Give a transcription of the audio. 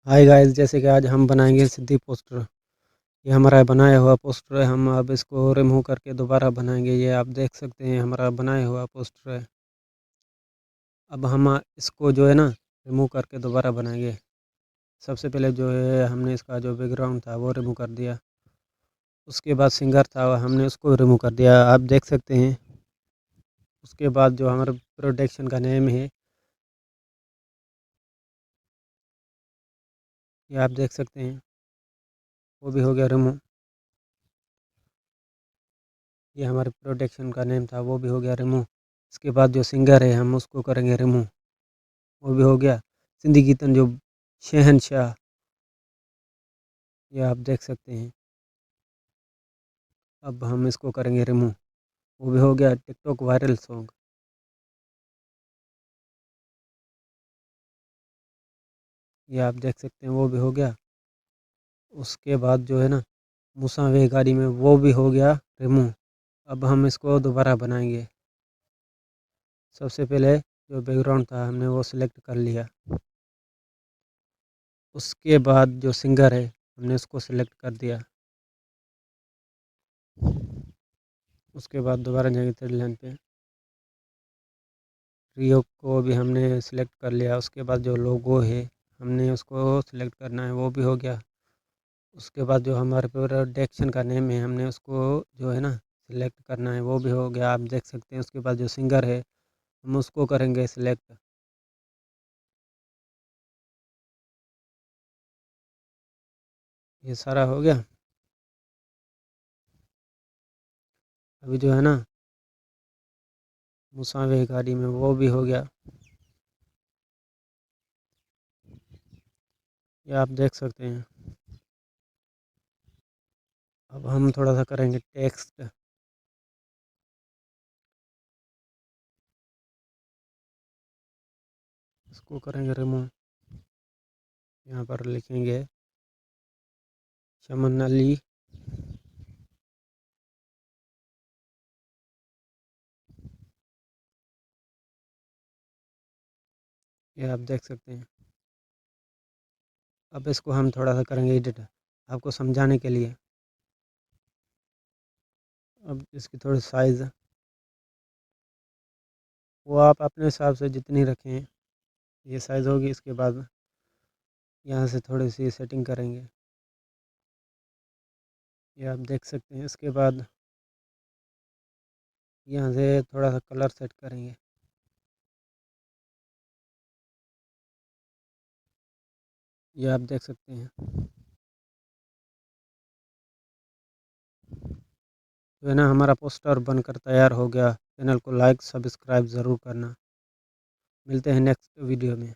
Hi guys, जैसे कि आज हम बनाएंगे सिद्धि पोस्टर। ये हमारा बनाया हुआ पोस्टर है। हम अब इसको रिमूव करके दोबारा बनाएंगे। ये आप देख सकते हैं हमारा बनाया हुआ पोस्टर है। अब हम इसको जो है ना रिमूव करके दोबारा बनाएंगे। सबसे पहले जो है हमने इसका जो बैकग्राउंड था वो रिमूव कर दिया। उसके बाद सिंगर था हमने उसको रिमूव कर दिया, आप देख सकते हैं। उसके बाद जो हमारे प्रोडक्शन का नेम है ये आप देख सकते हैं, वो भी हो गया रिमूव। ये हमारे प्रोडक्शन का नेम था वो भी हो गया रिमूव। इसके बाद जो सिंगर है हम उसको करेंगे रिमूव, वो भी हो गया। सिंधी कीर्तन जो शहनशाह, ये आप देख सकते हैं। अब हम इसको करेंगे रिमूव, वो भी हो गया। टिकटॉक वायरल सॉन्ग, ये आप देख सकते हैं, वो भी हो गया। उसके बाद जो है ना मुसावे गाड़ी में, वो भी हो गया रिमूव। अब हम इसको दोबारा बनाएंगे। सबसे पहले जो बैकग्राउंड था हमने वो सिलेक्ट कर लिया। उसके बाद जो सिंगर है हमने उसको सिलेक्ट कर दिया। उसके बाद दोबारा जाएंगे थ्रेड लाइन पे। रियो को भी हमने सिलेक्ट कर लिया। उसके बाद जो लोगो है हमने उसको सिलेक्ट करना है, वो भी हो गया। उसके बाद जो हमारे प्रोडक्शन का नेम है हमने उसको जो है ना सिलेक्ट करना है, वो भी हो गया, आप देख सकते हैं। उसके बाद जो सिंगर है हम उसको करेंगे सिलेक्ट। ये सारा हो गया। अभी जो है ना मुसावे गाड़ी में, वो भी हो गया, ये आप देख सकते हैं। अब हम थोड़ा सा करेंगे टेक्स्ट। इसको करेंगे रिमूव। यहाँ पर लिखेंगे चमन अली। ये आप देख सकते हैं। अब इसको हम थोड़ा सा करेंगे एडिट आपको समझाने के लिए। अब इसकी थोड़ी साइज़ वो आप अपने हिसाब से जितनी रखें, ये साइज़ होगी। इसके बाद यहाँ से थोड़ी सी सेटिंग करेंगे, ये आप देख सकते हैं। इसके बाद यहाँ से थोड़ा सा कलर सेट करेंगे, ये आप देख सकते हैं। जो है ना हमारा पोस्टर बनकर तैयार हो गया। चैनल को लाइक सब्सक्राइब ज़रूर करना। मिलते हैं नेक्स्ट वीडियो में।